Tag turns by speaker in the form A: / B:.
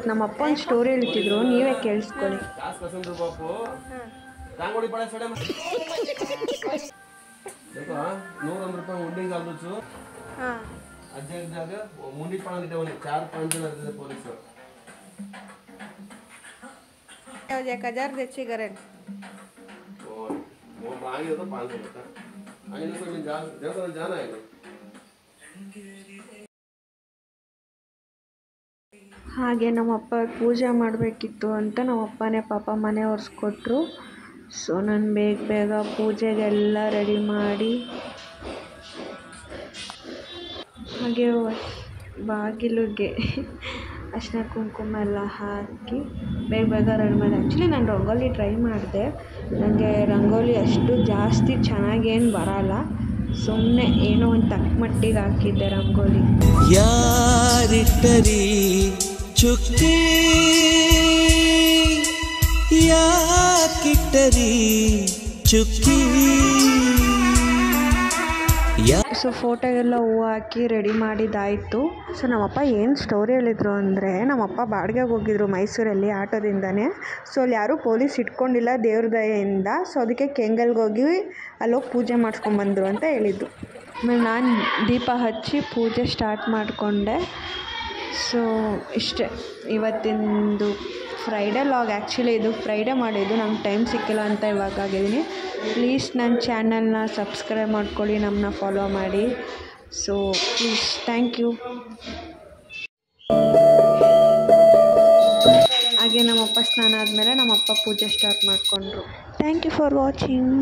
A: ಇವತ್ತು ನಮ್ಮ ಅಪ್ಪ ಒಂದು ಸ್ಟೋರಿ ಹೇಳ್ತಿದ್ರು, ನೀವೇ ಕೇಳಿಸ್ಕೊಳ್ಳಿ. ಹಾಗೆ ನಮ್ಮಪ್ಪ ಪೂಜೆ ಮಾಡಬೇಕಿತ್ತು ಅಂತ ನಮ್ಮಪ್ಪನೇ ಪಾಪ ಮನೆ ಒರೆಸ್ಕೊಟ್ರು. ಸೊ ನಾನು ಬೇಗ ಪೂಜೆಗೆಲ್ಲ ರೆಡಿ ಮಾಡಿ ಹಾಗೆ ಬಾಗಿಲಿಗೆ ಅರಿಶಿನ ಕುಂಕುಮ ಎಲ್ಲ ಹಾಕಿ ಬೇಗ ರೆಡಿ ಮಾಡಿದೆ. ಆ್ಯಕ್ಚುಲಿ ನಾನು ರಂಗೋಲಿ ಟ್ರೈ ಮಾಡಿದೆ, ನನಗೆ ರಂಗೋಲಿ ಅಷ್ಟು ಜಾಸ್ತಿ ಚೆನ್ನಾಗೇನು ಬರಲ್ಲ, ಸುಮ್ಮನೆ ಏನೋ ಒಂದು ತಕ್ಕ ಮಟ್ಟಿಗೆ ಹಾಕಿದ್ದೆ ರಂಗೋಲಿ.
B: ಯಾರಿಟ್ಟರಿ ಚುಕ್ಕಿ ಯಾಕಿಟ್ಟರಿ ಚುಕ್ಕಿ.
A: ಸೊ ಫೋಟೋಗೆಲ್ಲ ಹೂವು ಹಾಕಿ ರೆಡಿ ಮಾಡಿದ್ದಾಯಿತು. ಸೊ ನಮ್ಮಪ್ಪ ಏನು ಸ್ಟೋರಿ ಹೇಳಿದರು ಅಂದರೆ, ನಮ್ಮಪ್ಪ ಬಾಡಿಗೆಗೆ ಹೋಗಿದ್ರು ಮೈಸೂರಲ್ಲಿ ಆಟೋದಿಂದನೇ. ಸೊ ಅಲ್ಲಿ ಯಾರೂ ಪೊಲೀಸ್ ಇಟ್ಕೊಂಡಿಲ್ಲ ದೇವ್ರ ದಯೆಯಿಂದ. ಸೊ ಅದಕ್ಕೆ ಕೆಂಗಲ್ಗೆ ಹೋಗಿ ಅಲ್ಲೋಗಿ ಪೂಜೆ ಮಾಡಿಸ್ಕೊಂಬಂದರು ಅಂತ ಹೇಳಿದ್ದು. ಆಮೇಲೆ ನಾನು ದೀಪ ಹಚ್ಚಿ ಪೂಜೆ ಸ್ಟಾರ್ಟ್ ಮಾಡಿಕೊಂಡೆ. ಸೊ ಇಷ್ಟೇ ಇವತ್ತಿಂದು ಫ್ರೈಡೇ ಲಾಗ್. ಆ್ಯಕ್ಚುಲಿ ಇದು ಫ್ರೈಡೇ ಮಾಡಿದ್ದು, ನಂಗೆ ಟೈಮ್ ಸಿಕ್ಕಿಲ್ಲ ಅಂತ ಇವಾಗ ಆಗಿದ್ದೀನಿ. ಪ್ಲೀಸ್ ನನ್ನ ಚಾನಲ್ನ ಸಬ್ಸ್ಕ್ರೈಬ್ ಮಾಡ್ಕೊಳ್ಳಿ, ನಮ್ಮನ್ನ ಫಾಲೋ ಮಾಡಿ. So please, thank you. ಹಾಗೆ ನಮ್ಮಪ್ಪ ಸ್ನಾನ ಆದಮೇಲೆ ನಮ್ಮಪ್ಪ ಪೂಜೆ ಸ್ಟಾರ್ಟ್ ಮಾಡಿಕೊಂಡ್ರು. Thank you for watching.